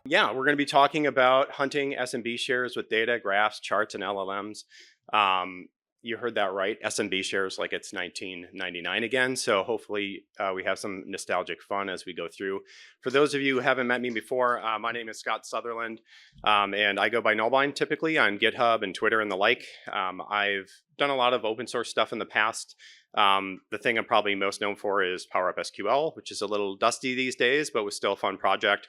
Yeah, we're going to be talking about hunting SMB shares with data, graphs, charts, and LLMs. You heard that right. SMB shares like it's 1999 again. So hopefully we have some nostalgic fun as we go through. For those of you who haven't met me before, my name is Sutherland, and I go by Nullbind typically on GitHub and Twitter and the like. I've done a lot of open source stuff in the past. The thing I'm probably most known for is PowerShell, which is a little dusty these days, but was still a fun project.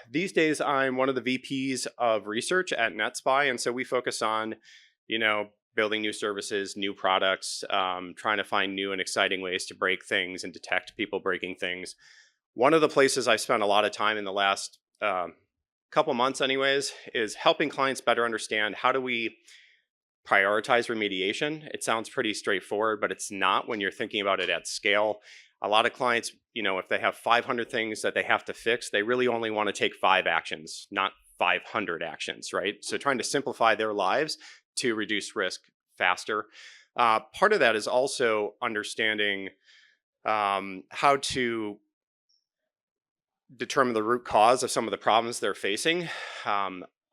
These days, I'm one of the VPs of research at NetSpy, and so we focus on, building new services, new products, trying to find new and exciting ways to break things and detect people breaking things. One of the places I've spent a lot of time in the last couple months anyways, is helping clients better understand how do we prioritize remediation. It sounds pretty straightforward, but it's not when you're thinking about it at scale. A lot of clients, if they have 500 things that they have to fix, they really only want to take 5 actions, not 500 actions, right? So trying to simplify their lives to reduce risk faster. Part of that is also understanding how to determine the root cause of some of the problems they're facing.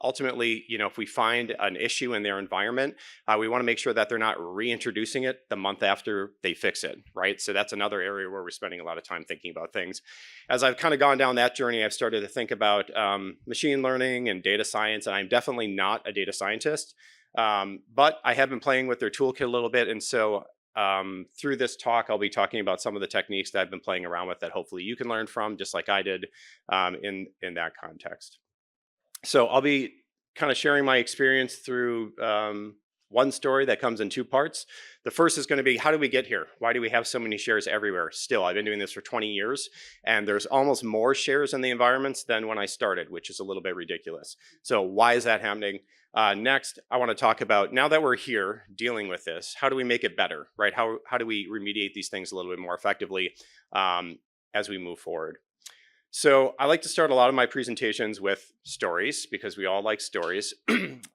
Ultimately, if we find an issue in their environment, we want to make sure that they're not reintroducing it the month after they fix it, right? So that's another area where we're spending a lot of time thinking about things. As I've kind of gone down that journey, I've started to think about machine learning and data science, and I'm definitely not a data scientist, but I have been playing with their toolkit a little bit, and so through this talk, I'll be talking about some of the techniques that I've been playing around with that hopefully you can learn from, just like I did in that context. So I'll be kind of sharing my experience through one story that comes in 2 parts. The first is going to be, how do we get here? Why do we have so many shares everywhere? Still, I've been doing this for 20 years, and there's almost more shares in the environments than when I started, which is a little bit ridiculous. So why is that happening? Next, I want to talk about, now that we're here dealing with this, how do we make it better, right? How do we remediate these things a little bit more effectively as we move forward? So I like to start a lot of my presentations with stories because we all like stories.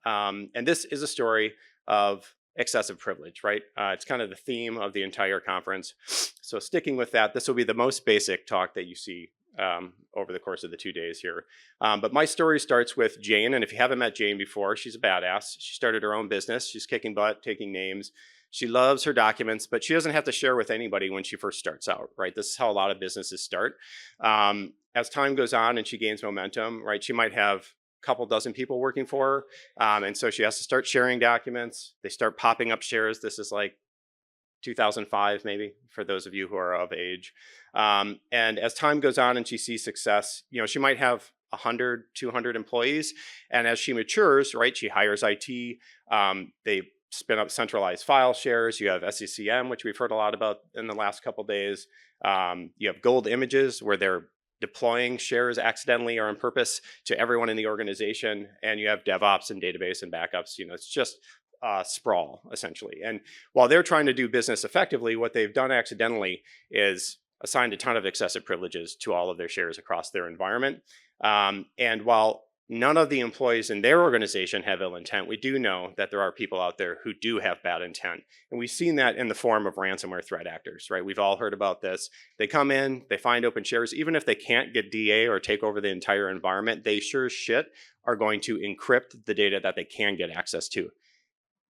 And this is a story of excessive privilege, right? It's kind of the theme of the entire conference. So sticking with that, this will be the most basic talk that you see over the course of the 2 days here. But my story starts with Jane. And if you haven't met Jane before, she's a badass. She started her own business. She's kicking butt, taking names. She loves her documents, but she doesn't have to share with anybody when she first starts out, right? This is how a lot of businesses start. As time goes on and she gains momentum, right, she might have a couple dozen people working for her. And so she has to start sharing documents. They start popping up shares. This is like 2005, maybe, for those of you who are of age. And as time goes on and she sees success, she might have 100, 200 employees. And as she matures, right, she hires IT. They spin up centralized file shares. You have SCCM, which we've heard a lot about in the last couple days. You have gold images where they're deploying shares accidentally or on purpose to everyone in the organization. And you have DevOps and database and backups. It's just sprawl, essentially. And while they're trying to do business effectively, what they've done accidentally is assigned a ton of excessive privileges to all of their shares across their environment. And while none of the employees in their organization have ill intent, we do know that there are people out there who do have bad intent. And we've seen that in the form of ransomware threat actors, right? We've all heard about this. They come in, they find open shares. Even if they can't get DA or take over the entire environment, they sure as shit are going to encrypt the data that they can get access to.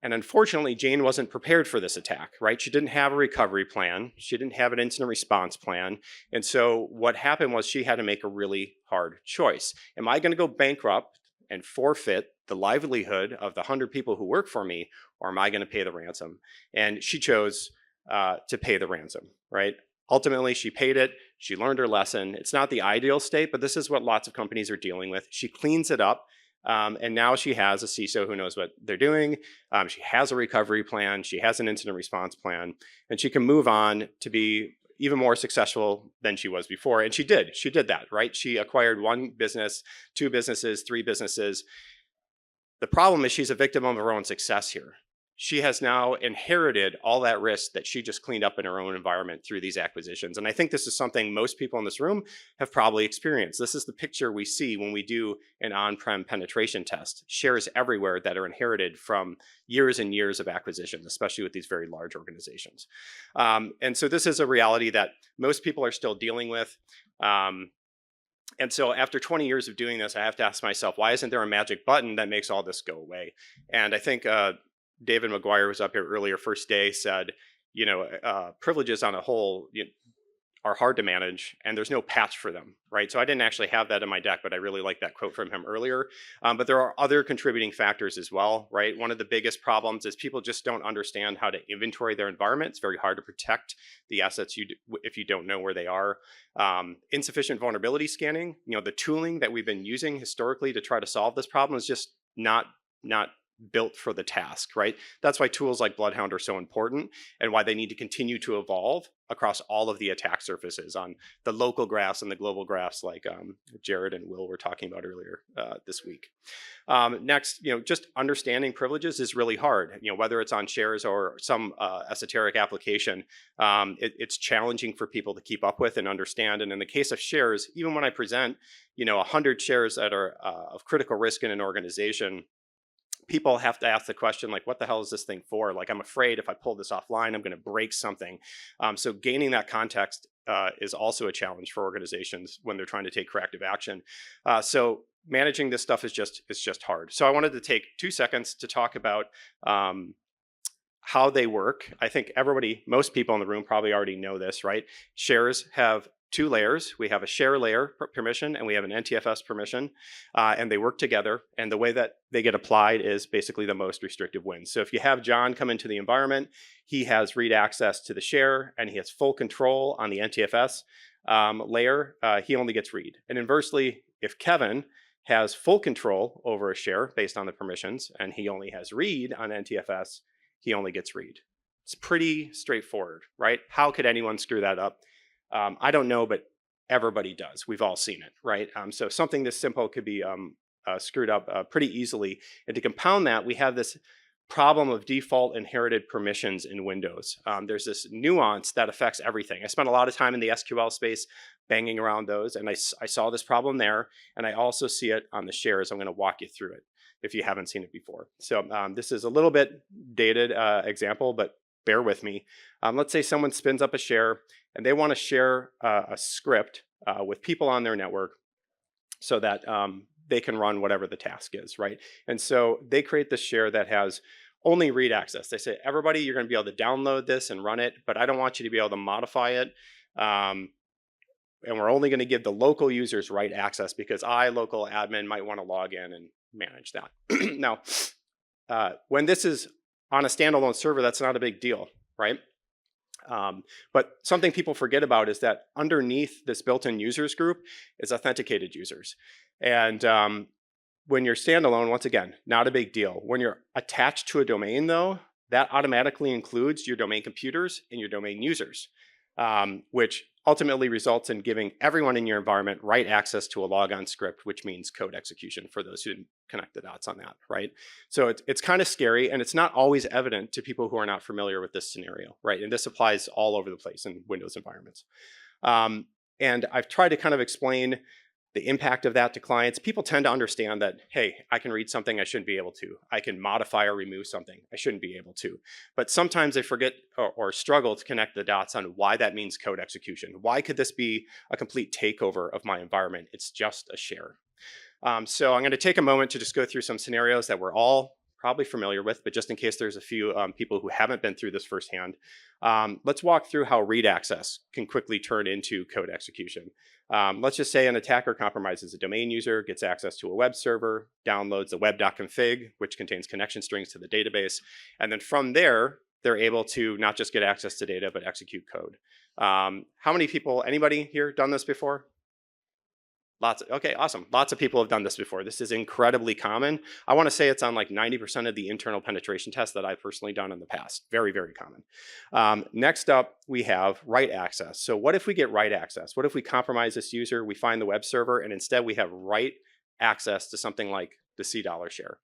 And unfortunately, Jane wasn't prepared for this attack, right? She didn't have a recovery plan. She didn't have an incident response plan. And so what happened was she had to make a really hard choice. Am I going to go bankrupt and forfeit the livelihood of the 100 people who work for me, or am I going to pay the ransom? And she chose to pay the ransom, right? Ultimately, she paid it. She learned her lesson. It's not the ideal state, but this is what lots of companies are dealing with. She cleans it up. And now she has a CISO who knows what they're doing. She has a recovery plan. She has an incident response plan. And she can move on to be even more successful than she was before. And she did. She did that, right? She acquired 1 business, 2 businesses, 3 businesses. The problem is she's a victim of her own success here. She has now inherited all that risk that she just cleaned up in her own environment through these acquisitions. And I think this is something most people in this room have probably experienced. This is the picture we see when we do an on-prem penetration test. Shares everywhere that are inherited from years and years of acquisitions, especially with these very large organizations. And so this is a reality that most people are still dealing with. And so after 20 years of doing this, I have to ask myself, why isn't there a magic button that makes all this go away? And I think David McGuire was up here earlier, first day, said, privileges on a whole are hard to manage, and there's no patch for them, right? So I didn't actually have that in my deck, but I really like that quote from him earlier. But there are other contributing factors as well, right? One of the biggest problems is people just don't understand how to inventory their environment. It's very hard to protect the assets if you don't know where they are. Insufficient vulnerability scanning, the tooling that we've been using historically to try to solve this problem is just not built for the task, right? That's why tools like Bloodhound are so important and why they need to continue to evolve across all of the attack surfaces on the local graphs and the global graphs like Jared and Will were talking about earlier this week. Next, just understanding privileges is really hard. Whether it's on shares or some esoteric application, it's challenging for people to keep up with and understand. And in the case of shares, even when I present, 100 shares that are of critical risk in an organization, people have to ask the question, like, what the hell is this thing for? Like, I'm afraid if I pull this offline, I'm going to break something. So gaining that context is also a challenge for organizations when they're trying to take corrective action. So managing this stuff is just hard. So I wanted to take 2 seconds to talk about how they work. I think most people in the room probably already know this, right? Shares have 2 layers. We have a share layer permission and we have an NTFS permission, and they work together. And the way that they get applied is basically the most restrictive wins. So if you have John come into the environment, he has read access to the share and he has full control on the NTFS layer, he only gets read. And inversely, if Kevin has full control over a share based on the permissions and he only has read on NTFS, he only gets read. It's pretty straightforward, right? How could anyone screw that up? I don't know, but everybody does. We've all seen it, right? So something this simple could be screwed up pretty easily. And to compound that, we have this problem of default inherited permissions in Windows. There's this nuance that affects everything. I spent a lot of time in the SQL space banging around those, and I saw this problem there, and I also see it on the shares. I'm going to walk you through it if you haven't seen it before. So this is a little bit dated example, but bear with me. Let's say someone spins up a share and they want to share a script with people on their network so that they can run whatever the task is, right? And so they create this share that has only read access. They say, everybody, you're going to be able to download this and run it, but I don't want you to be able to modify it. And we're only going to give the local users write access because local admin, might want to log in and manage that. Now, when this is on a standalone server, that's not a big deal, right? But something people forget about is that underneath this built-in users group is authenticated users. And when you're standalone, once again, not a big deal. When you're attached to a domain, though, that automatically includes your domain computers and your domain users, which ultimately results in giving everyone in your environment write access to a logon script, which means code execution for those who didn't connect the dots on that, right? So it's kind of scary, and it's not always evident to people who are not familiar with this scenario, right? And this applies all over the place in Windows environments. And I've tried to kind of explain the impact of that to clients. People tend to understand that, hey, I can read something I shouldn't be able to. I can modify or remove something I shouldn't be able to. But sometimes they forget or struggle to connect the dots on why that means code execution. Why could this be a complete takeover of my environment? It's just a share. So I'm going to take a moment to just go through some scenarios that we're all probably familiar with, but just in case there's a few people who haven't been through this firsthand, let's walk through how read access can quickly turn into code execution. Let's just say an attacker compromises a domain user, gets access to a web server, downloads the web.config, which contains connection strings to the database, and then from there, they're able to not just get access to data, but execute code. How many people, anybody here done this before? Okay, awesome. Lots of people have done this before. This is incredibly common. I want to say it's on like 90% of the internal penetration tests that I've personally done in the past. Very, very common. Next up, we have write access. So what if we get write access? What if we compromise this user, we find the web server, and instead we have write access to something like the $C share?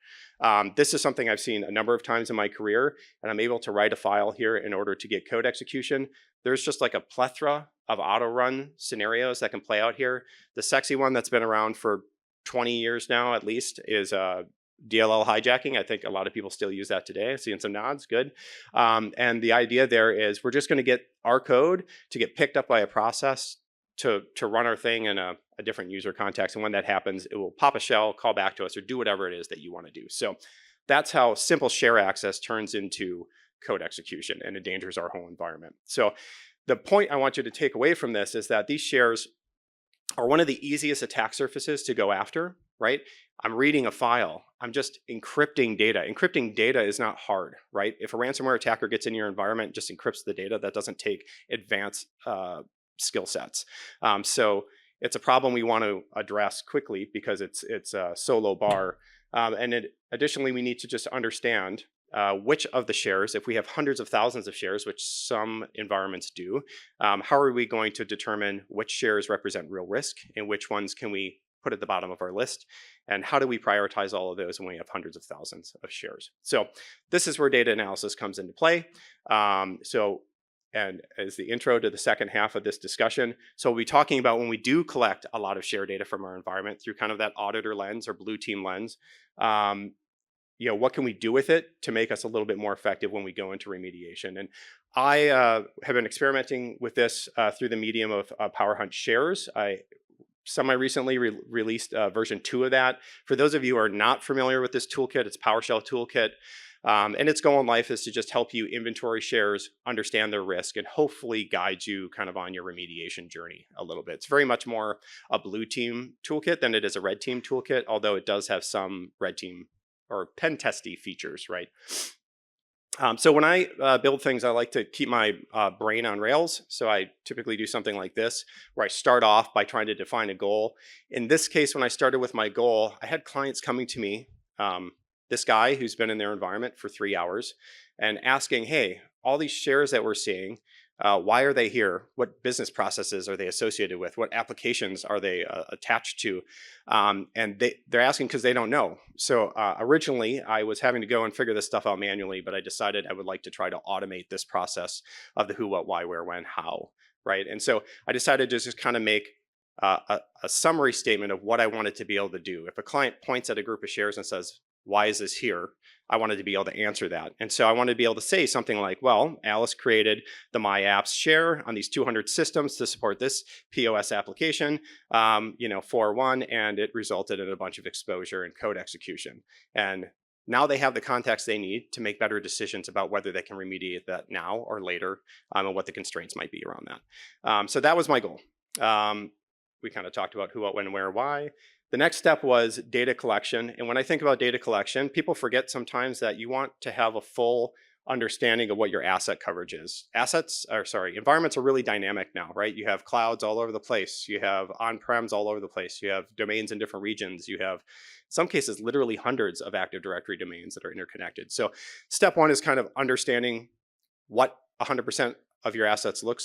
This is something I've seen a number of times in my career, and I'm able to write a file here in order to get code execution. There's just like a plethora of auto run scenarios that can play out here. The sexy one that's been around for 20 years now, at least, is DLL hijacking. I think a lot of people still use that today. Seeing some nods, good. And the idea there is we're just going to get our code to get picked up by a process to run our thing in a different user context. And when that happens, it will pop a shell, call back to us, or do whatever it is that you want to do. So that's how simple share access turns into code execution and endangers our whole environment. So the point I want you to take away from this is that these shares are one of the easiest attack surfaces to go after, right? I'm reading a file. I'm just encrypting data. Encrypting data is not hard, right? If a ransomware attacker gets in your environment, just encrypts the data. That doesn't take advanced skill sets. So it's a problem we want to address quickly because it's so low bar. Additionally, we need to just understand which of the shares, if we have hundreds of thousands of shares, which some environments do, how are we going to determine which shares represent real risk and which ones can we put at the bottom of our list? And how do we prioritize all of those when we have hundreds of thousands of shares? So this is where data analysis comes into play. And as the intro to the second half of this discussion, so we'll be talking about when we do collect a lot of share data from our environment through kind of that auditor lens or blue team lens, what can we do with it to make us a little bit more effective when we go into remediation? And I have been experimenting with this through the medium of PowerHuntShares. I semi-recently released version 2 of that. For those of you who are not familiar with this toolkit, it's PowerShell toolkit. And its goal in life is to just help you inventory shares, understand their risk, and hopefully guide you kind of on your remediation journey a little bit. It's very much more a blue team toolkit than it is a red team toolkit, although it does have some red team or pen testy features, right? So when I build things, I like to keep my brain on rails. So I typically do something like this, where I start off by trying to define a goal. In this case, when I started with my goal, I had clients coming to me, this guy who's been in their environment for 3 hours, and asking, hey, all these shares that we're seeing, why are they here? What business processes are they associated with? What applications are they attached to? And they're asking because they don't know. So originally, I was having to go and figure this stuff out manually, but I decided I would like to try to automate this process of the who, what, why, where, when, how, right? And so I decided to just kind of make a summary statement of what I wanted to be able to do. If a client points at a group of shares and says, why is this here? I wanted to be able to answer that. And so I wanted to be able to say something like, well, Alice created the My Apps share on these 200 systems to support this POS application, for one, and it resulted in a bunch of exposure and code execution. And now they have the context they need to make better decisions about whether they can remediate that now or later, and what the constraints might be around that. So that was my goal. We kind of talked about who, what, when, where, why. The next step was data collection. And when I think about data collection, people forget sometimes that you want to have a full understanding of what your asset coverage is. Environments are really dynamic now, right? You have clouds all over the place. You have on-prems all over the place. You have domains in different regions. You have, in some cases, literally hundreds of Active Directory domains that are interconnected. So step one is kind of understanding what 100% of your assets look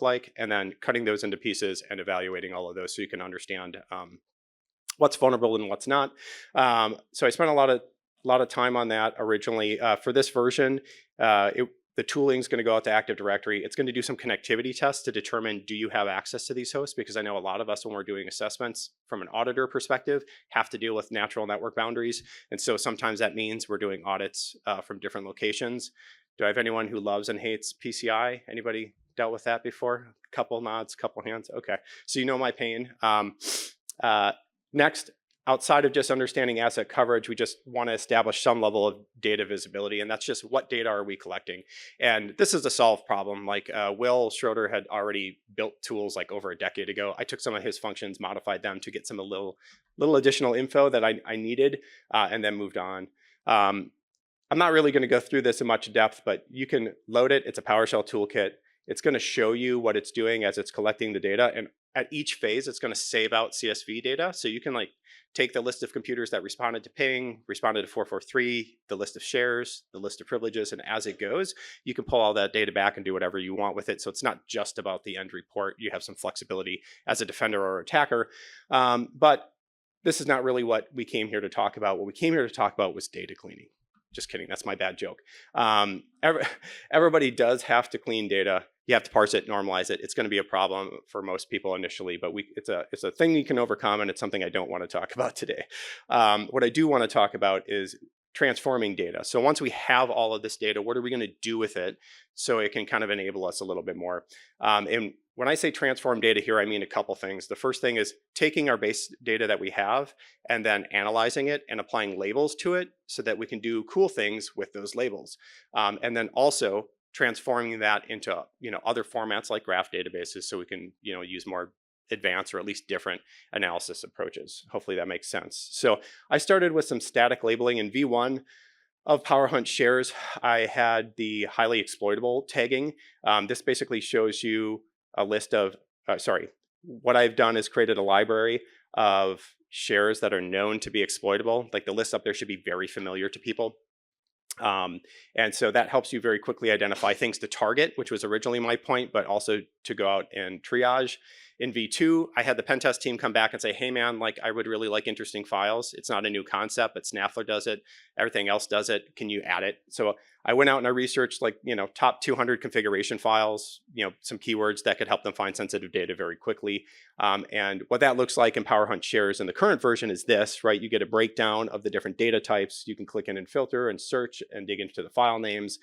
like, and then cutting those into pieces and evaluating all of those so you can understand what's vulnerable and what's not. So I spent a lot of time on that originally. For this version, the tooling is going to go out to Active Directory. It's going to do some connectivity tests to determine, do you have access to these hosts? Because I know a lot of us, when we're doing assessments from an auditor perspective, have to deal with natural network boundaries. And so sometimes that means we're doing audits from different locations. Do I have anyone who loves and hates PCI? Anybody dealt with that before? Couple nods, couple hands. Okay, so you know my pain. Next, outside of just understanding asset coverage, we just want to establish some level of data visibility, and that's just what data are we collecting. And this is a solved problem. Like Will Schroeder had already built tools like over a decade ago. I took some of his functions, modified them to get some little additional info that I needed, and then moved on. I'm not really going to go through this in much depth, but you can load it. It's a PowerShell toolkit. It's going to show you what it's doing as it's collecting the data. And at each phase, it's going to save out CSV data. So you can take the list of computers that responded to ping, responded to 443, the list of shares, the list of privileges, and as it goes, you can pull all that data back and do whatever you want with it. So it's not just about the end report. You have some flexibility as a defender or attacker. But this is not really what we came here to talk about. What we came here to talk about was data cleaning. Just kidding, that's my bad joke. Everybody does have to clean data. You have to parse it, normalize it. It's going to be a problem for most people initially, but it's a thing you can overcome, and it's something I don't want to talk about today. What I do want to talk about is transforming data. So once we have all of this data, what are we going to do with it so it can kind of enable us a little bit more? And when I say transform data here, I mean a couple things. The first thing is taking our base data that we have and then analyzing it and applying labels to it so that we can do cool things with those labels. And then also transforming that into other formats like graph databases so we can use more advanced or at least different analysis approaches. Hopefully that makes sense. So I started with some static labeling in V1 of PowerHuntShares. I had the highly exploitable tagging. This basically shows you a list of, what I've done is created a library of shares that are known to be exploitable. Like the list up there should be very familiar to people. And so that helps you very quickly identify things to target, which was originally my point, but also to go out and triage. In V2, I had the pen test team come back and say, hey man, like I would really like interesting files. It's not a new concept, but Snaffler does it. Everything else does it. Can you add it? So I went out and I researched top 200 configuration files, some keywords that could help them find sensitive data very quickly. And what that looks like in PowerHuntShares in the current version is this, right? You get a breakdown of the different data types. You can click in and filter and search and dig into the file names.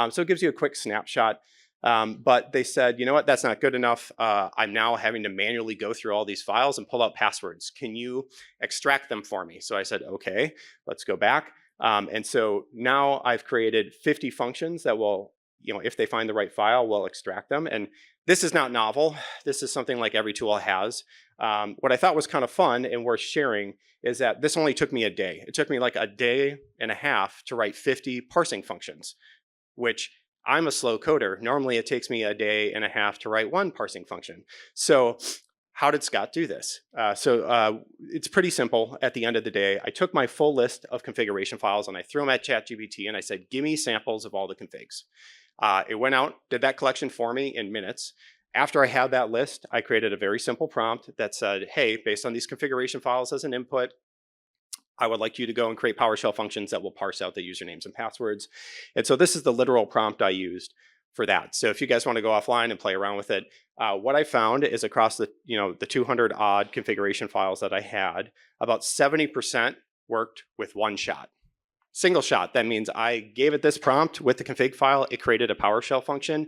So it gives you a quick snapshot. But they said, you know what, that's not good enough. I'm now having to manually go through all these files and pull out passwords. Can you extract them for me? So I said, okay, let's go back. And so now I've created 50 functions that will, if they find the right file, will extract them. And this is not novel. This is something like every tool has. What I thought was kind of fun and worth sharing is that this only took me a day. It took me like a day and a half to write 50 parsing functions, which I'm a slow coder. Normally it takes me a day and a half to write one parsing function. So how did Scott do this? It's pretty simple. At the end of the day, I took my full list of configuration files and I threw them at ChatGPT and I said, give me samples of all the configs. It went out, did that collection for me in minutes. After I had that list, I created a very simple prompt that said, hey, based on these configuration files as an input, I would like you to go and create PowerShell functions that will parse out the usernames and passwords. And so this is the literal prompt I used for that. So if you guys want to go offline and play around with it, what I found is across the 200 odd configuration files that I had, about 70% worked with one shot. Single shot. That means I gave it this prompt with the config file. It created a PowerShell function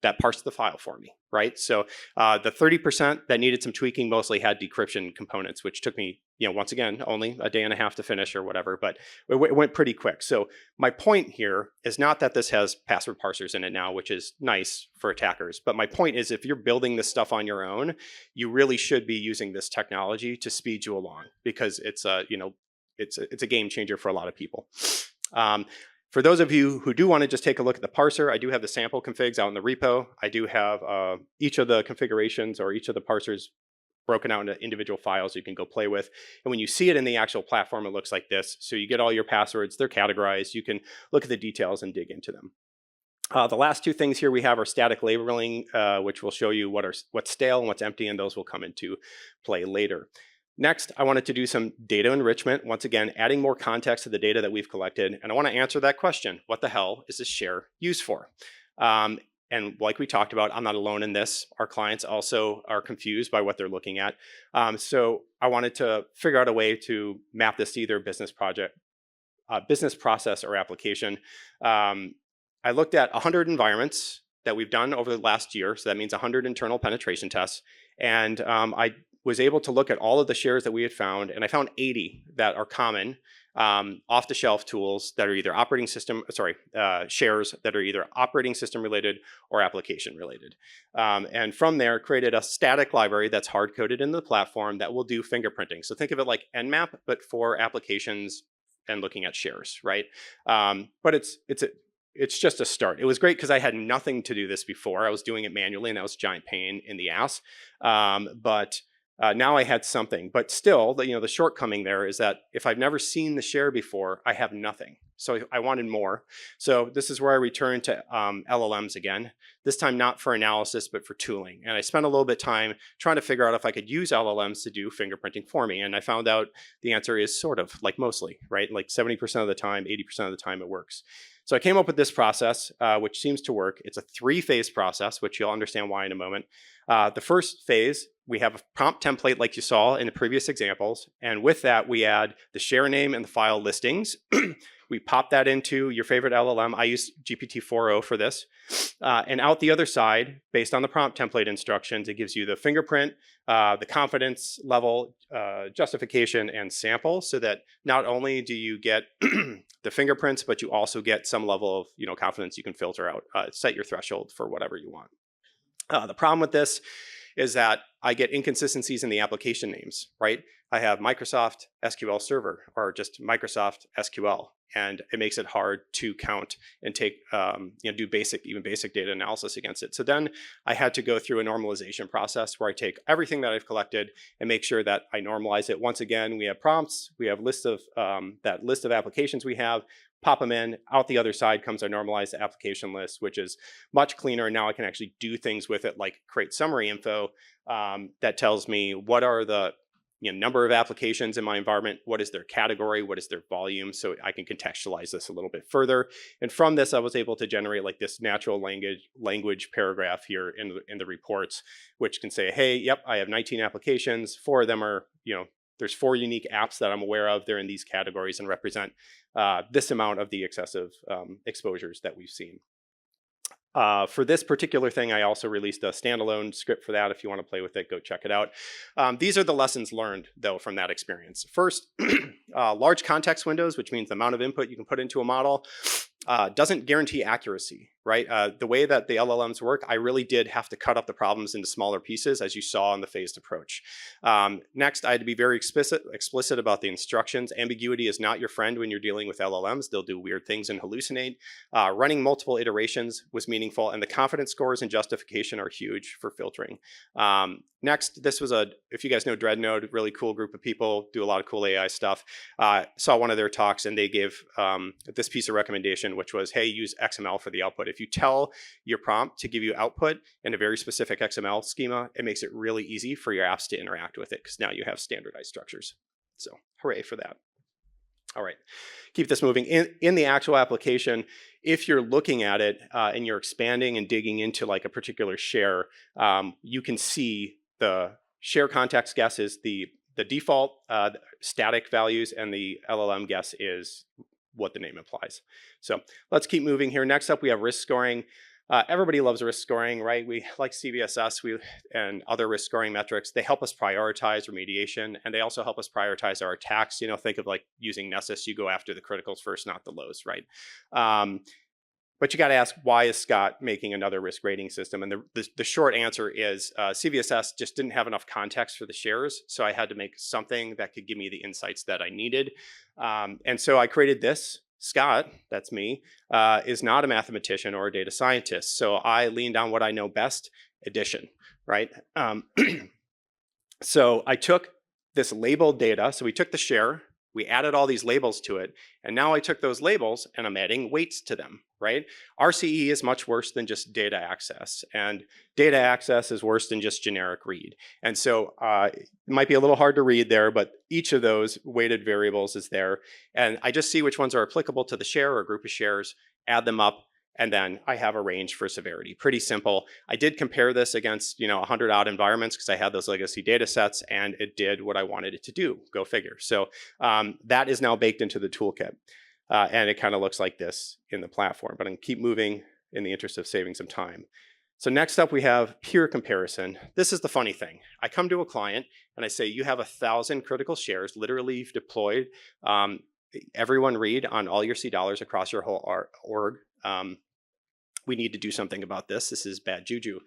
that parsed the file for me, right? So the 30% that needed some tweaking mostly had decryption components, which took me, once again, only a day and a half to finish or whatever, but it went pretty quick. So my point here is not that this has password parsers in it now, which is nice for attackers. But my point is if you're building this stuff on your own, you really should be using this technology to speed you along because it's a game changer for a lot of people. For those of you who do want to just take a look at the parser, I do have the sample configs out in the repo. I do have each of the configurations or each of the parsers broken out into individual files you can go play with. And when you see it in the actual platform, it looks like this. So you get all your passwords, they're categorized. You can look at the details and dig into them. The last two things here we have are static labeling, which will show you what's stale and what's empty, and those will come into play later. Next, I wanted to do some data enrichment, once again, adding more context to the data that we've collected. And I want to answer that question. What the hell is this share used for? And like we talked about, I'm not alone in this. Our clients also are confused by what they're looking at. So I wanted to figure out a way to map this to either business project, business process or application. I looked at 100 environments that we've done over the last year. So that means 100 internal penetration tests. And I was able to look at all of the shares that we had found, and I found 80 that are common off-the-shelf tools that are either shares that are either operating system related or application related. And from there, created a static library that's hard-coded into the platform that will do fingerprinting. So think of it like Nmap, but for applications and looking at shares, right? But it's just a start. It was great because I had nothing to do this before. I was doing it manually, and that was a giant pain in the ass. Now I had something, but still, the shortcoming there is that if I've never seen the share before, I have nothing. So I wanted more. So this is where I returned to LLMs again, this time not for analysis, but for tooling. And I spent a little bit of time trying to figure out if I could use LLMs to do fingerprinting for me. And I found out the answer is sort of, like mostly, right? Like 70% of the time, 80% of the time it works. So I came up with this process, which seems to work. It's a 3-phase process, which you'll understand why in a moment. The first phase, we have a prompt template like you saw in the previous examples. And with that, we add the share name and the file listings. We pop that into your favorite LLM. I use GPT-4o for this. And out the other side, based on the prompt template instructions, it gives you the fingerprint, the confidence level, justification, and sample, so that not only do you get the fingerprints, but you also get some level of confidence you can filter out, set your threshold for whatever you want. The problem with this is that I get inconsistencies in the application names, right? I have Microsoft SQL Server or just Microsoft SQL, and it makes it hard to count and take, do even basic data analysis against it. So then I had to go through a normalization process where I take everything that I've collected and make sure that I normalize it. Once again, we have prompts, we have that list of applications we have, pop them in. Out the other side comes our normalized application list, which is much cleaner. And now I can actually do things with it, like create summary info that tells me what are the number of applications in my environment, what is their category, what is their volume, so I can contextualize this a little bit further. And from this, I was able to generate like this natural language paragraph here in the reports, which can say, hey, yep, I have 19 applications. 4 of them are, there's 4 unique apps that I'm aware of. They're in these categories and represent this amount of the excessive exposures that we've seen. For this particular thing, I also released a standalone script for that. If you want to play with it, go check it out. These are the lessons learned, though, from that experience. First, large context windows, which means the amount of input you can put into a model, doesn't guarantee accuracy, right? The way that the LLMs work, I really did have to cut up the problems into smaller pieces, as you saw in the phased approach. Next, I had to be very explicit about the instructions. Ambiguity is not your friend when you're dealing with LLMs. They'll do weird things and hallucinate. Running multiple iterations was meaningful, and the confidence scores and justification are huge for filtering. Next, this was if you guys know Dreadnought, really cool group of people, do a lot of cool AI stuff. Saw one of their talks, and they gave this piece of recommendation, which was, hey, use XML for the output. If you tell your prompt to give you output in a very specific XML schema, it makes it really easy for your apps to interact with it, because now you have standardized structures. So hooray for that. All right, keep this moving. In the actual application, if you're looking at it and you're expanding and digging into like a particular share, you can see the share context guess is the default static values, and the LLM guess is what the name implies. So let's keep moving here. Next up, we have risk scoring. Everybody loves risk scoring, right? We like CVSS and other risk scoring metrics. They help us prioritize remediation, and they also help us prioritize our attacks. Think of like using Nessus. You go after the criticals first, not the lows, right? But you got to ask, why is Scott making another risk rating system? And the short answer is CVSS just didn't have enough context for the shares, so I had to make something that could give me the insights that I needed. And so I created this. Scott, that's me, is not a mathematician or a data scientist, so I leaned on what I know best, addition, right? So I took this labeled data, so we took the share, we added all these labels to it, and now I took those labels and I'm adding weights to them, right? RCE is much worse than just data access, and data access is worse than just generic read. And so it might be a little hard to read there, but each of those weighted variables is there. And I just see which ones are applicable to the share or group of shares, add them up, and then I have a range for severity. Pretty simple. I did compare this against 100 odd environments because I had those legacy data sets, and it did what I wanted it to do. Go figure. So that is now baked into the toolkit. And it kind of looks like this in the platform, but I'm going to keep moving in the interest of saving some time. So next up, we have peer comparison. This is the funny thing. I come to a client and I say, you have 1,000 critical shares, literally you've deployed. Everyone read on all your C dollars across your whole org. We need to do something about this. This is bad juju.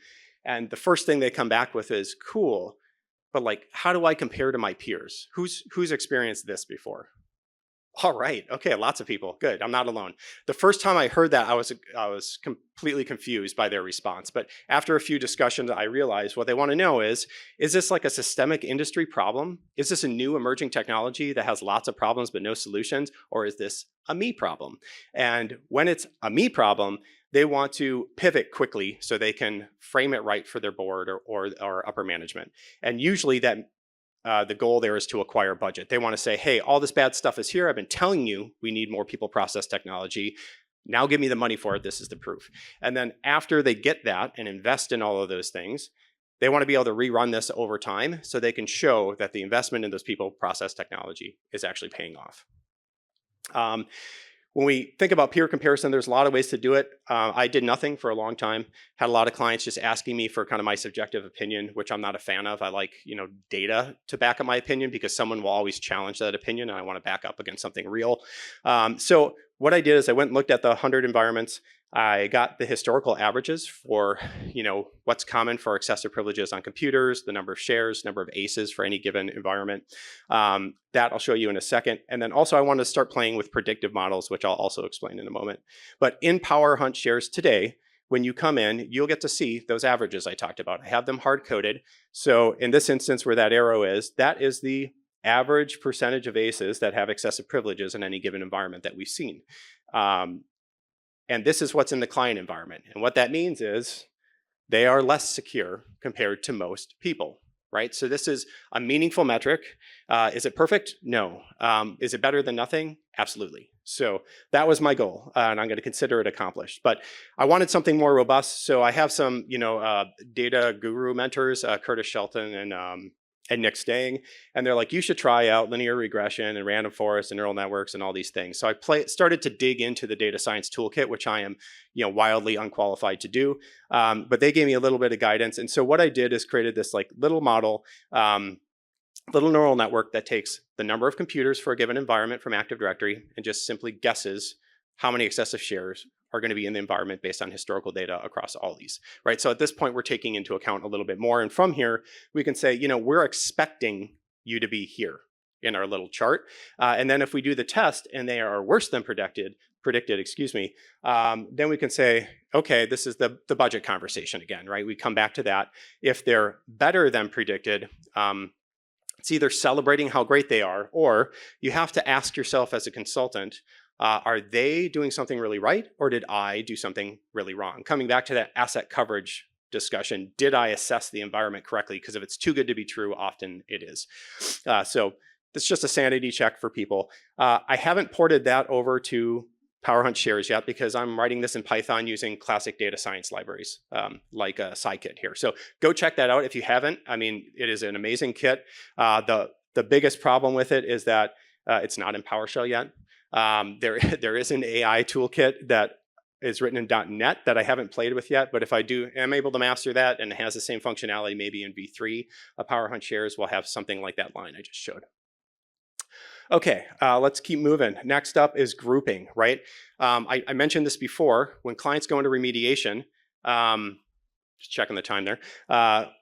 And the first thing they come back with is, cool, but like, how do I compare to my peers? Who's experienced this before? All right, okay, lots of people, good, I'm not alone. The first time I heard that, I was completely confused by their response. But after a few discussions, I realized what they want to know is this like a systemic industry problem? Is this a new emerging technology that has lots of problems but no solutions? Or is this a me problem? And when it's a me problem, they want to pivot quickly so they can frame it right for their board or upper management. And usually that the goal there is to acquire budget. They want to say, hey, all this bad stuff is here. I've been telling you we need more people process technology. Now give me the money for it. This is the proof. And then after they get that and invest in all of those things, they want to be able to rerun this over time so they can show that the investment in those people, process, technology is actually paying off. When we think about peer comparison, there's a lot of ways to do it. I did nothing for a long time. Had a lot of clients just asking me for kind of my subjective opinion, which I'm not a fan of. I like, data to back up my opinion because someone will always challenge that opinion, and I want to back up against something real. So what I did is I went and looked at the 100 environments. I got the historical averages for, what's common for excessive privileges on computers, the number of shares, number of ACEs for any given environment. That I'll show you in a second. And then also I wanted to start playing with predictive models, which I'll also explain in a moment. But in PowerHuntShares today, when you come in, you'll get to see those averages I talked about. I have them hard-coded. So in this instance where that arrow is, that is the average percentage of ACEs that have excessive privileges in any given environment that we've seen. And this is what's in the client environment. And what that means is they are less secure compared to most people, right? So this is a meaningful metric. Is it perfect? No. Is it better than nothing? Absolutely. So that was my goal, and I'm going to consider it accomplished. But I wanted something more robust. So I have some, data guru mentors, Curtis Shelton and Nick Stang, and they're like, you should try out linear regression and random forest and neural networks and all these things. So I started to dig into the data science toolkit, which I am, wildly unqualified to do. But they gave me a little bit of guidance. And so what I did is created this little model, little neural network that takes the number of computers for a given environment from Active Directory and just simply guesses how many excessive shares are going to be in the environment based on historical data across all these, right? So at this point, we're taking into account a little bit more. And from here, we can say, we're expecting you to be here in our little chart. And then if we do the test and they are worse than predicted, then we can say, okay, this is the budget conversation again, right? We come back to that. If they're better than predicted, it's either celebrating how great they are, or you have to ask yourself as a consultant, are they doing something really right, or did I do something really wrong? Coming back to that asset coverage discussion, did I assess the environment correctly? Because if it's too good to be true, often it is. So that's just a sanity check for people. I haven't ported that over to PowerHuntShares yet because I'm writing this in Python using classic data science libraries like scikit here. So go check that out if you haven't. I mean, it is an amazing kit. The biggest problem with it is that it's not in PowerShell yet. There is an AI toolkit that is written in .NET that I haven't played with yet, but if I am able to master that and it has the same functionality maybe in V3, PowerHuntShares will have something like that line I just showed. Okay, let's keep moving. Next up is grouping, right? I mentioned this before. When clients go into remediation, just checking the time there.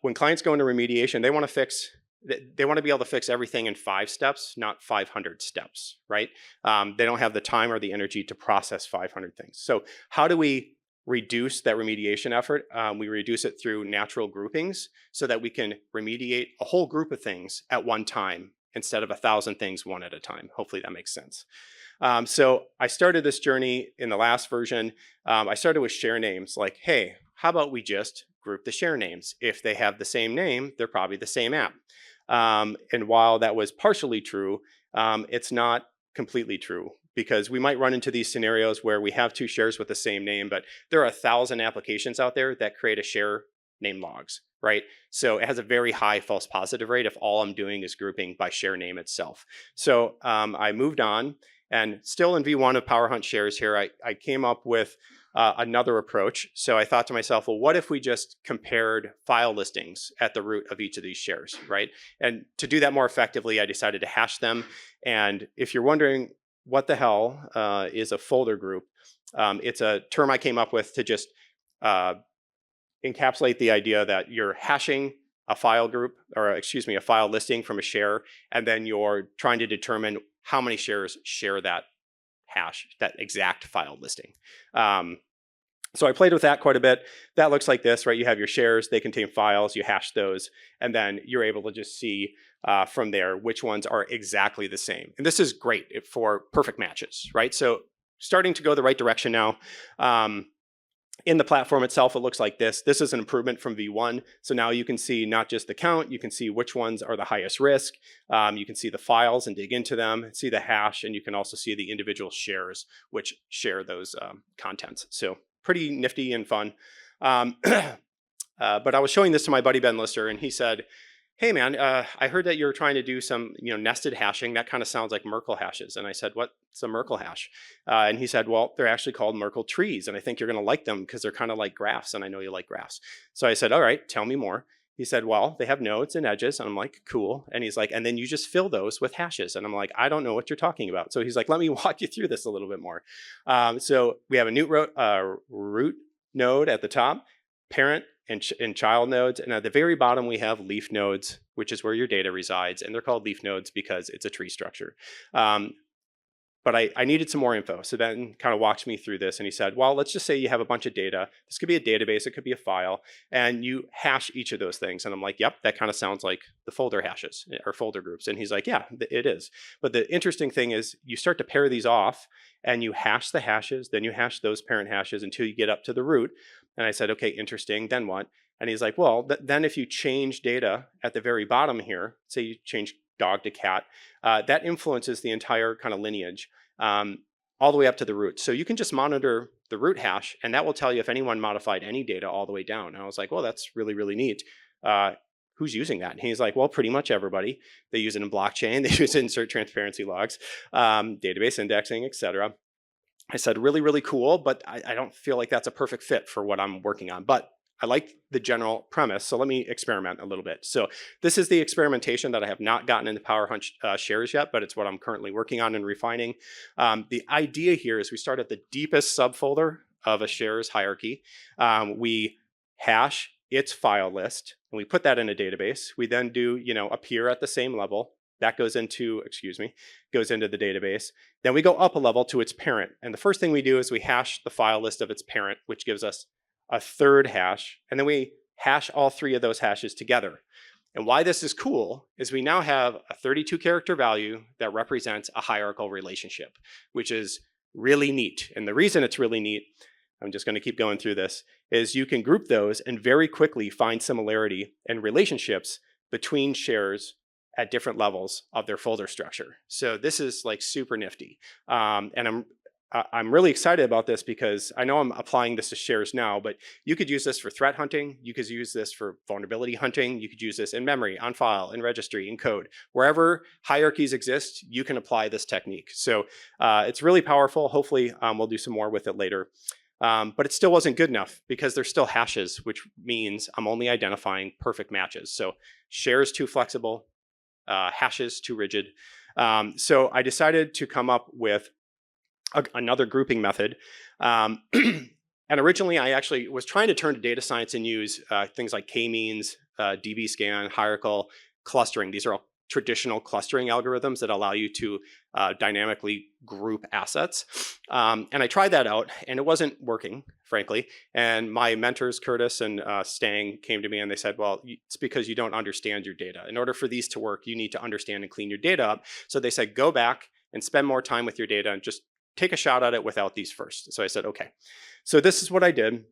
When clients go into remediation, they want to be able to fix everything in 5 steps, not 500 steps, right? They don't have the time or the energy to process 500 things. So how do we reduce that remediation effort? We reduce it through natural groupings so that we can remediate a whole group of things at one time instead of 1,000 things one at a time. Hopefully that makes sense. So I started this journey in the last version. I started with share names, like, hey, how about we just group the share names? If they have the same name, they're probably the same app. And while that was partially true, it's not completely true, because we might run into these scenarios where we have 2 shares with the same name, but there are 1,000 applications out there that create a share name logs, right? So it has a very high false positive rate if all I'm doing is grouping by share name itself. So I moved on, and still in V1 of PowerHuntShares here, I came up with another approach. So I thought to myself, well, what if we just compared file listings at the root of each of these shares, right? And to do that more effectively, I decided to hash them. And if you're wondering what the hell is a folder group, it's a term I came up with to just encapsulate the idea that you're hashing a file group, or excuse me, a file listing from a share, and then you're trying to determine how many shares share that hash, that exact file listing. So I played with that quite a bit. That looks like this, right? You have your shares, they contain files, you hash those, and then you're able to just see from there which ones are exactly the same. And this is great for perfect matches, right? So starting to go the right direction now. In the platform itself, it looks like this. This is an improvement from V1. So now you can see not just the count, you can see which ones are the highest risk. You can see the files and dig into them, see the hash, and you can also see the individual shares which share those contents. So pretty nifty and fun. But I was showing this to my buddy Ben Lister, and he said, hey man, I heard that you're trying to do some nested hashing. That kind of sounds like Merkle hashes. And I said, what's a Merkle hash? And he said, well, they're actually called Merkle trees. And I think you're going to like them because they're kind of like graphs. And I know you like graphs. So I said, all right, tell me more. He said, well, they have nodes and edges. And I'm like, cool. And he's like, and then you just fill those with hashes. And I'm like, I don't know what you're talking about. So he's like, let me walk you through this a little bit more. So we have a root node at the top, parent and child nodes. And at the very bottom, we have leaf nodes, which is where your data resides. And they're called leaf nodes because it's a tree structure. But I needed some more info. So Ben kind of walks me through this, and he said, well, let's just say you have a bunch of data. This could be a database, it could be a file, and you hash each of those things. And I'm like, yep, that kind of sounds like the folder hashes or folder groups. And he's like, yeah, it is. But the interesting thing is you start to pair these off, and you hash the hashes, then you hash those parent hashes until you get up to the root. And I said, okay, interesting, then what? And he's like, well, then if you change data at the very bottom here, say you change dog to cat, that influences the entire kind of lineage all the way up to the root. So you can just monitor the root hash, and that will tell you if anyone modified any data all the way down. And I was like, well, that's really, really neat. Who's using that? And he's like, well, pretty much everybody. They use it in blockchain. They use it in insert transparency logs, database indexing, etc. I said, really, really cool, but I don't feel like that's a perfect fit for what I'm working on. But I like the general premise, so let me experiment a little bit. So this is the experimentation that I have not gotten into PowerHuntShares yet, but it's what I'm currently working on and refining. The idea here is we start at the deepest subfolder of a shares hierarchy. We hash its file list, and we put that in a database. We then do, appear at the same level. That goes into, goes into the database. Then we go up a level to its parent. And the first thing we do is we hash the file list of its parent, which gives us a third hash, and then we hash all three of those hashes together. And why this is cool is we now have a 32 character value that represents a hierarchical relationship, which is really neat. And the reason it's really neat, I'm just going to keep going through this, is you can group those and very quickly find similarity and relationships between shares at different levels of their folder structure. So this is like super nifty. And I'm really excited about this because I know I'm applying this to shares now, but you could use this for threat hunting. You could use this for vulnerability hunting. You could use this in memory, on file, in registry, in code. Wherever hierarchies exist, you can apply this technique. So it's really powerful. Hopefully we'll do some more with it later. But it still wasn't good enough because there's still hashes, which means I'm only identifying perfect matches. So shares too flexible, hashes too rigid. So I decided to come up with another grouping method. And originally I actually was trying to turn to data science and use things like k-means, dbScan, hierarchical clustering. These are all traditional clustering algorithms that allow you to dynamically group assets. And I tried that out and it wasn't working, frankly. And my mentors, Curtis and Stang, came to me and they said, well, it's because you don't understand your data. In order for these to work, you need to understand and clean your data up. So they said, go back and spend more time with your data and just take a shot at it without these first. So I said, okay. So this is what I did.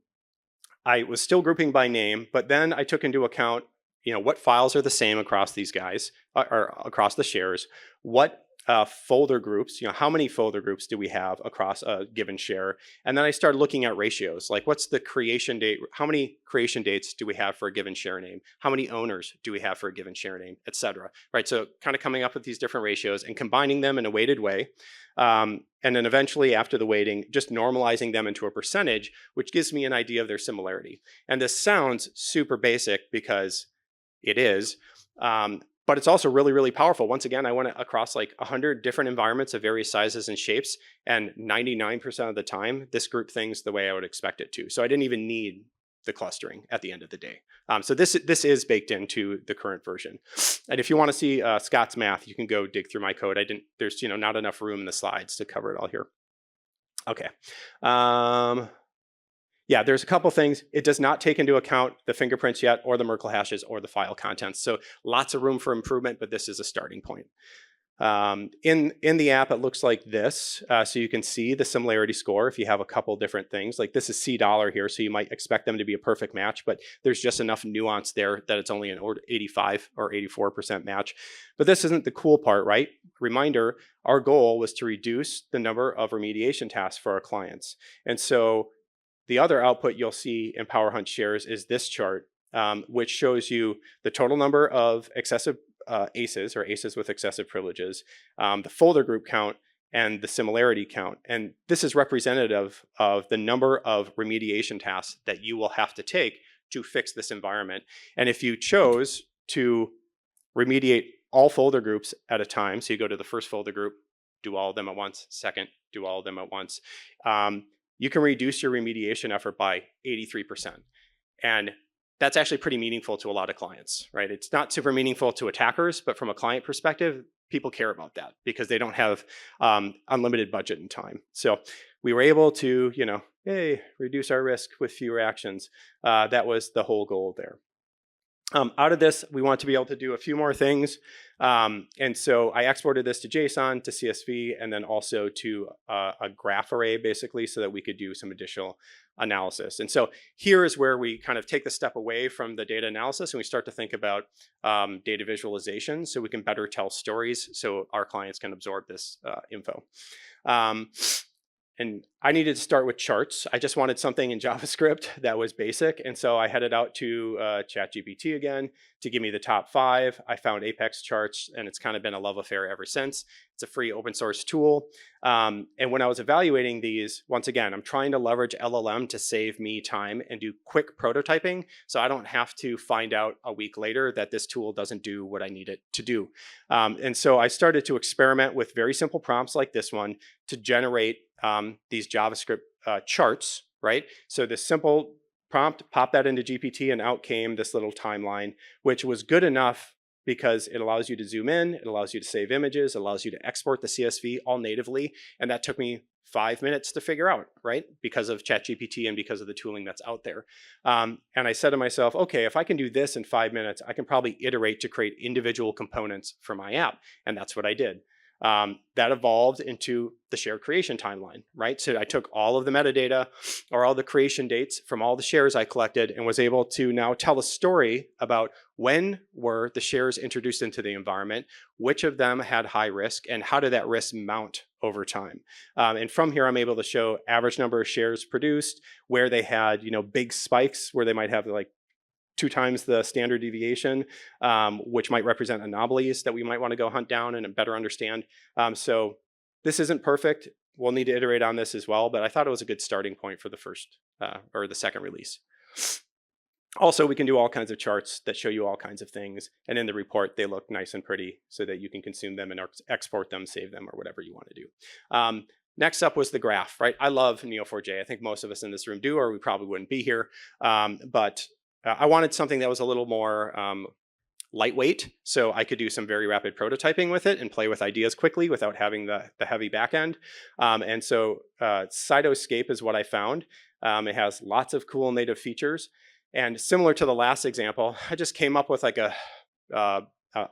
I was still grouping by name, but then I took into account, what files are the same across these guys, or across the shares, what folder groups, how many folder groups do we have across a given share? And then I started looking at ratios, like what's the creation date, how many creation dates do we have for a given share name? How many owners do we have for a given share name, et cetera, right? So kind of coming up with these different ratios and combining them in a weighted way. And then eventually after the weighting, just normalizing them into a percentage, which gives me an idea of their similarity. And this sounds super basic because it is, but it's also really, really powerful. Once again, I went across like 100 different environments of various sizes and shapes, and 99% of the time, this grouped things the way I would expect it to. So I didn't even need the clustering at the end of the day. So this is baked into the current version. And if you want to see Scott's math, you can go dig through my code. There's not enough room in the slides to cover it all here. Okay. Yeah, there's a couple things. It does not take into account the fingerprints yet, or the Merkle hashes, or the file contents. So lots of room for improvement, but this is a starting point. In the app, it looks like this. So you can see the similarity score if you have a couple different things. Like this is $C here, so you might expect them to be a perfect match, but there's just enough nuance there that it's only an 85 or 84% match. But this isn't the cool part, right? Reminder, our goal was to reduce the number of remediation tasks for our clients. And so the other output you'll see in PowerHuntShares is this chart, which shows you the total number of excessive ACEs or ACEs with excessive privileges, the folder group count, and the similarity count. And this is representative of the number of remediation tasks that you will have to take to fix this environment. And if you chose to remediate all folder groups at a time, so you go to the first folder group, do all of them at once, second, do all of them at once, you can reduce your remediation effort by 83%. And that's actually pretty meaningful to a lot of clients, right? It's not super meaningful to attackers, but from a client perspective, people care about that because they don't have unlimited budget and time. So we were able to, hey, reduce our risk with fewer actions. That was the whole goal there. Out of this, we want to be able to do a few more things. And so I exported this to JSON, to CSV, and then also to a graph array, basically, so that we could do some additional analysis. And so here is where we kind of take the step away from the data analysis and we start to think about data visualization so we can better tell stories so our clients can absorb this info. And I needed to start with charts. I just wanted something in JavaScript that was basic. And so I headed out to ChatGPT again to give me the top 5. I found Apex charts, and it's kind of been a love affair ever since. It's a free open source tool. And when I was evaluating these, once again, I'm trying to leverage LLM to save me time and do quick prototyping so I don't have to find out a week later that this tool doesn't do what I need it to do. And so I started to experiment with very simple prompts like this one to generate these JavaScript charts, right? So this simple prompt, pop that into GPT, and out came this little timeline, which was good enough because it allows you to zoom in, it allows you to save images, it allows you to export the CSV all natively, and that took me 5 minutes to figure out, right? Because of ChatGPT and because of the tooling that's out there. And I said to myself, okay, if I can do this in 5 minutes, I can probably iterate to create individual components for my app, and that's what I did. That evolved into the shared creation timeline, right? So I took all of the metadata or all the creation dates from all the shares I collected and was able to now tell a story about when were the shares introduced into the environment, which of them had high risk, and how did that risk mount over time. And from here, I'm able to show average number of shares produced, where they had, big spikes, where they might have like 2 times the standard deviation, which might represent anomalies that we might want to go hunt down and better understand. So this isn't perfect. We'll need to iterate on this as well, but I thought it was a good starting point for the first or the second release. Also, we can do all kinds of charts that show you all kinds of things. And in the report, they look nice and pretty so that you can consume them and export them, save them, or whatever you want to do. Next up was the graph, right? I love Neo4j. I think most of us in this room do, or we probably wouldn't be here. But I wanted something that was a little more lightweight, so I could do some very rapid prototyping with it and play with ideas quickly without having the heavy backend. And so Cytoscape is what I found. It has lots of cool native features. And similar to the last example, I just came up with like a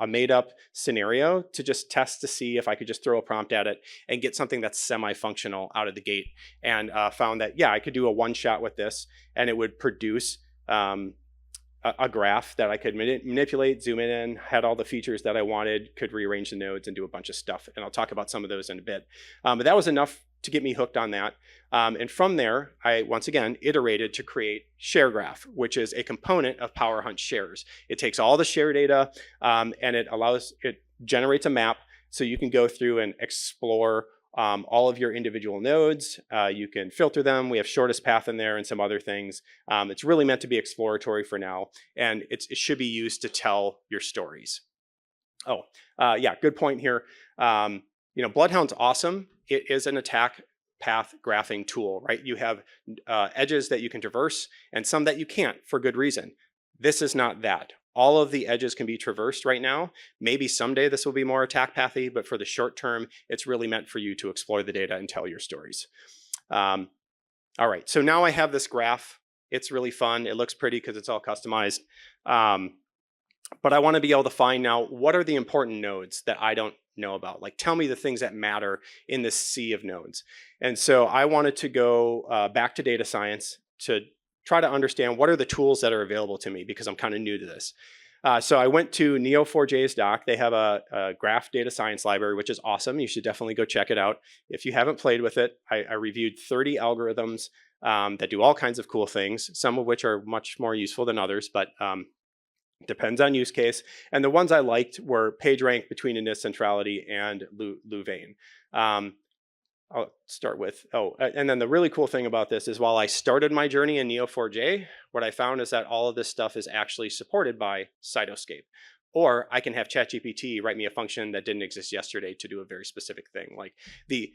made-up scenario to just test to see if I could just throw a prompt at it and get something that's semi-functional out of the gate. And found that, yeah, I could do a one-shot with this, and it would produce a graph that I could manipulate, zoom in, had all the features that I wanted, could rearrange the nodes and do a bunch of stuff. And I'll talk about some of those in a bit. But that was enough to get me hooked on that. And from there, I once again iterated to create ShareGraph, which is a component of PowerHuntShares. It takes all the share data and it generates a map so you can go through and explore all of your individual nodes. You can filter them. We have shortest path in there and some other things. It's really meant to be exploratory for now, and it should be used to tell your stories. Oh, yeah, good point here. Bloodhound's awesome. It is an attack path graphing tool, right? You have edges that you can traverse and some that you can't for good reason. This is not that. All of the edges can be traversed right now. Maybe someday this will be more attack pathy, but for the short term, it's really meant for you to explore the data and tell your stories. All right, so now I have this graph. It's really fun. It looks pretty because it's all customized. But I want to be able to find now what are the important nodes that I don't know about. Like, tell me the things that matter in this sea of nodes. And so I wanted to go back to data science to try to understand what are the tools that are available to me, because I'm kind of new to this. So I went to Neo4j's doc. They have a graph data science library, which is awesome. You should definitely go check it out. If you haven't played with it, I reviewed 30 algorithms that do all kinds of cool things, some of which are much more useful than others, but depends on use case. And the ones I liked were PageRank, betweenness, centrality, and Louvain. I'll start with, and then the really cool thing about this is, while I started my journey in Neo4j, what I found is that all of this stuff is actually supported by Cytoscape. Or I can have ChatGPT write me a function that didn't exist yesterday to do a very specific thing. Like, the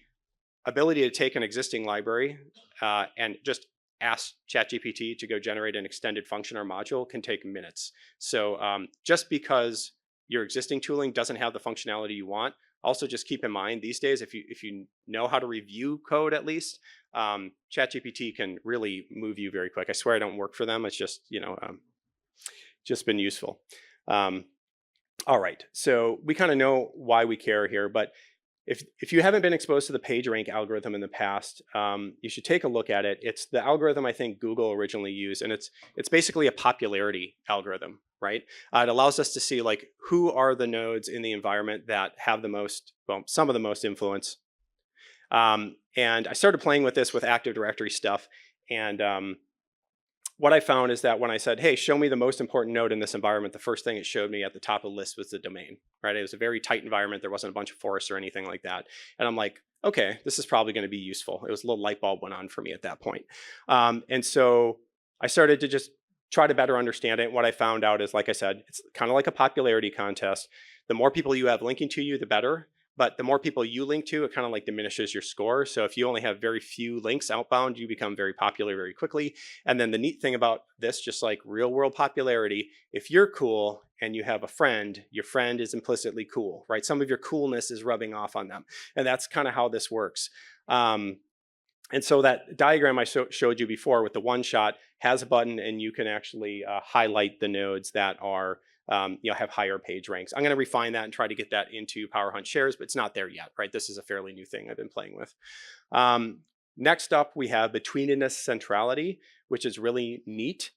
ability to take an existing library and just ask ChatGPT to go generate an extended function or module can take minutes. So just because your existing tooling doesn't have the functionality you want, also just keep in mind these days, if you know how to review code at least, ChatGPT can really move you very quick. I swear I don't work for them. It's just, just been useful. All right, so we kind of know why we care here, but if you haven't been exposed to the PageRank algorithm in the past, you should take a look at it. It's the algorithm I think Google originally used, and it's basically a popularity algorithm, right? It allows us to see, like, who are the nodes in the environment that have the most, well, some of the most influence. And I started playing with this with Active Directory stuff, and what I found is that when I said, hey, show me the most important node in this environment, the first thing it showed me at the top of the list was the domain, right? It was a very tight environment. There wasn't a bunch of forests or anything like that. And I'm like, okay, this is probably going to be useful. It was a little light bulb went on for me at that point. And so I started to just try to better understand it. What I found out is, like I said, it's kind of like a popularity contest. The more people you have linking to you, the better. But the more people you link to, it kind of like diminishes your score. So if you only have very few links outbound, you become very popular very quickly. And then the neat thing about this, just like real world popularity, if you're cool and you have a friend, your friend is implicitly cool, right? Some of your coolness is rubbing off on them. And that's kind of how this works. And so that diagram I showed you before with the one shot has a button, and you can actually highlight the nodes that are have higher page ranks. I'm going to refine that and try to get that into PowerHuntShares, but it's not there yet, right? This is a fairly new thing I've been playing with. Next up, we have betweenness centrality, which is really neat.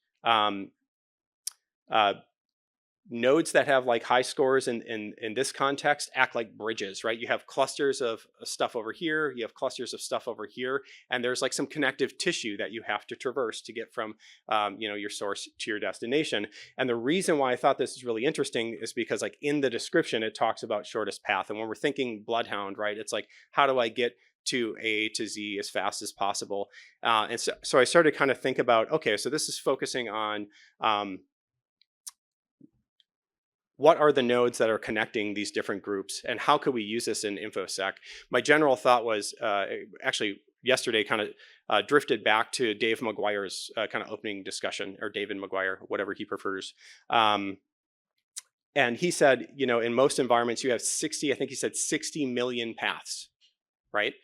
Nodes that have like high scores in this context act like bridges, right? You have clusters of stuff over here, you have clusters of stuff over here, and there's like some connective tissue that you have to traverse to get from your source to your destination. And the reason why I thought this is really interesting is because, like, in the description it talks about shortest path, and when we're thinking bloodhound, right, it's like, how do I get to A to Z as fast as possible? And so I started to kind of think about, okay, so this is focusing on what are the nodes that are connecting these different groups, and how could we use this in InfoSec? My general thought was, actually yesterday kind of drifted back to Dave McGuire's kind of opening discussion, or David McGuire, whatever he prefers. And he said, in most environments you have 60, I think he said 60 million paths, right?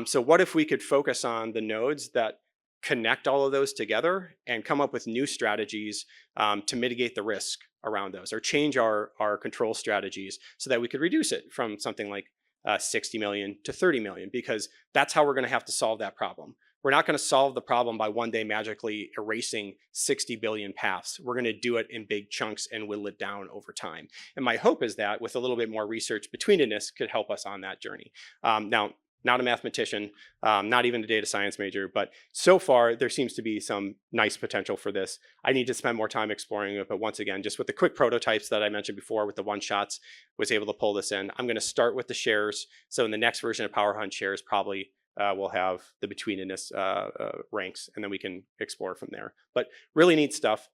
So what if we could focus on the nodes that connect all of those together and come up with new strategies to mitigate the risk around those, or change our control strategies so that we could reduce it from something like 60 million to 30 million, because that's how we're going to have to solve that problem. We're not going to solve the problem by one day magically erasing 60 billion paths. We're going to do it in big chunks and whittle it down over time. And my hope is that with a little bit more research, betweenness could help us on that journey. Now, not a mathematician, not even a data science major, but so far there seems to be some nice potential for this. I need to spend more time exploring it, but once again, just with the quick prototypes that I mentioned before with the one shots, was able to pull this in. I'm going to start with the shares. So in the next version of PowerHuntShares, probably we'll have the betweenness ranks, and then we can explore from there. But really neat stuff.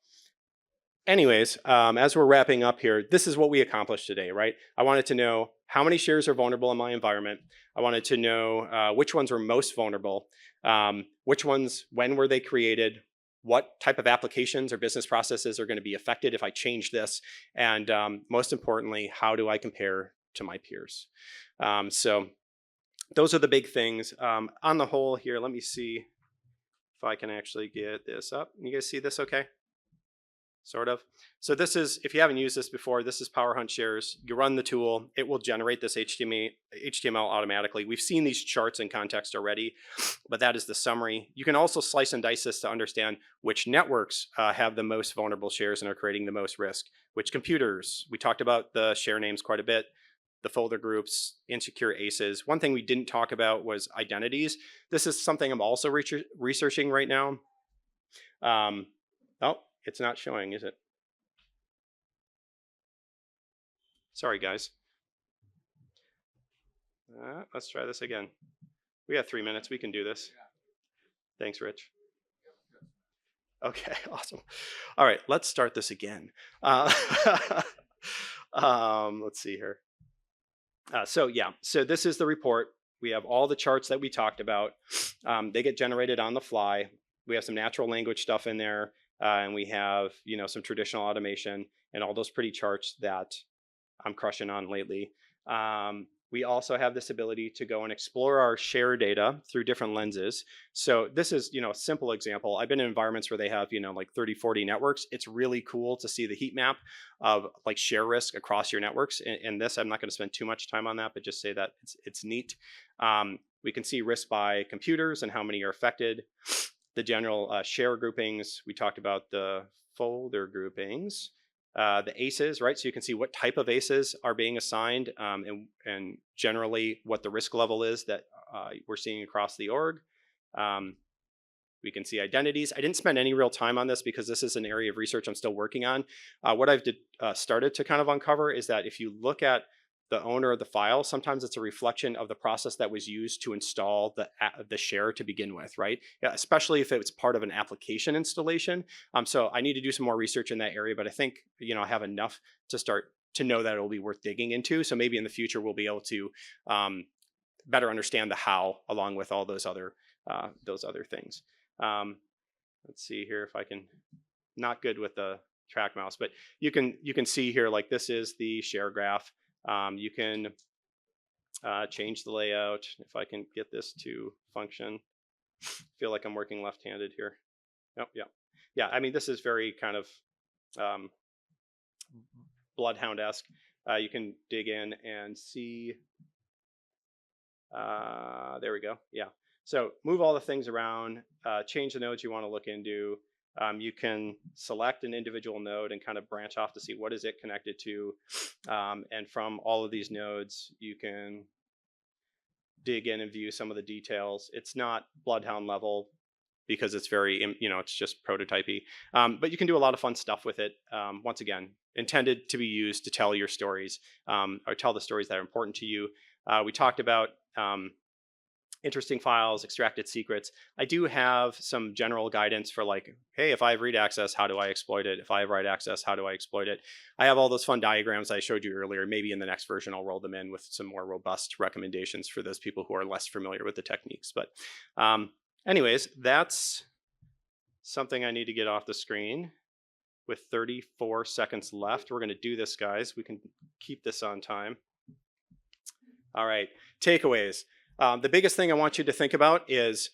Anyways, as we're wrapping up here, this is what we accomplished today, right? I wanted to know how many shares are vulnerable in my environment. I wanted to know which ones were most vulnerable, which ones, when were they created, what type of applications or business processes are going to be affected if I change this, and most importantly, how do I compare to my peers? So those are the big things. On the whole here, let me see if I can actually get this up. You guys see this okay? sort of. So this is, if you haven't used this before, this is PowerHuntShares. You run the tool, it will generate this HTML automatically. We've seen these charts in context already, but that is the summary. You can also slice and dice this to understand which networks have the most vulnerable shares and are creating the most risk, which computers. We talked about the share names quite a bit, the folder groups, insecure ACEs. One thing we didn't talk about was identities. This is something I'm also researching right now. Oh, it's not showing, is it? Sorry, guys. Let's try this again. We have 3 minutes. We can do this. Thanks, Rich. Okay, awesome. All right, let's start this again. Let's see here. So this is the report. We have all the charts that we talked about. They get generated on the fly. We have some natural language stuff in there, and we have some traditional automation and all those pretty charts that I'm crushing on lately. We also have this ability to go and explore our share data through different lenses. So this is, a simple example. I've been in environments where they have, like 30, 40 networks. It's really cool to see the heat map of like share risk across your networks. And this, I'm not going to spend too much time on that, but just say that it's neat. We can see risk by computers and how many are affected. The general share groupings. We talked about the folder groupings. The ACEs, right? So you can see what type of ACEs are being assigned and generally what the risk level is that we're seeing across the org. We can see identities. I didn't spend any real time on this because this is an area of research I'm still working on. What I've started to kind of uncover is that if you look at the owner of the file, sometimes it's a reflection of the process that was used to install the share to begin with, right? Yeah, especially if it's part of an application installation. So I need to do some more research in that area, but I think I have enough to start to know that it'll be worth digging into. So maybe in the future we'll be able to better understand the how along with all those other things. Let's see here if I can. Not good with the track mouse, but you can see here like this is the share graph. You can change the layout if I can get this to function. Feel like I'm working left-handed here. Oh, yeah. I mean, this is very kind of Bloodhound-esque. You can dig in and see. There we go. Yeah. So move all the things around, change the nodes you want to look into. You can select an individual node and kind of branch off to see what is it connected to. And from all of these nodes, you can dig in and view some of the details. It's not Bloodhound level because it's very, it's just prototypey. But you can do a lot of fun stuff with it. Once again, intended to be used to tell your stories or tell the stories that are important to you. We talked about interesting files, extracted secrets. I do have some general guidance for like, hey, if I have read access, how do I exploit it? If I have write access, how do I exploit it? I have all those fun diagrams I showed you earlier. Maybe in the next version, I'll roll them in with some more robust recommendations for those people who are less familiar with the techniques. But anyways, that's something I need to get off the screen. With 34 seconds left, we're going to do this, guys. We can keep this on time. All right, takeaways. The biggest thing I want you to think about is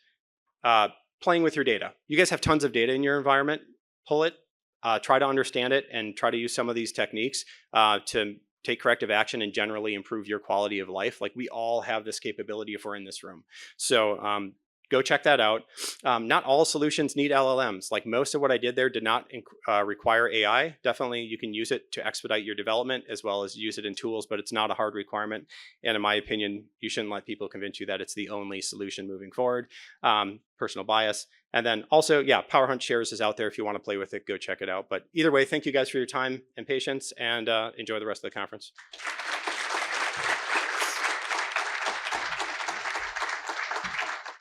playing with your data. You guys have tons of data in your environment. Pull it, try to understand it, and try to use some of these techniques to take corrective action and generally improve your quality of life. Like we all have this capability if we're in this room. So go check that out. Not all solutions need LLMs. Like most of what I did there did not require AI. Definitely you can use it to expedite your development as well as use it in tools, but it's not a hard requirement. And in my opinion, you shouldn't let people convince you that it's the only solution moving forward. Personal bias. And then also, yeah, PowerHuntShares is out there. If you want to play with it, go check it out. But either way, thank you guys for your time and patience and enjoy the rest of the conference.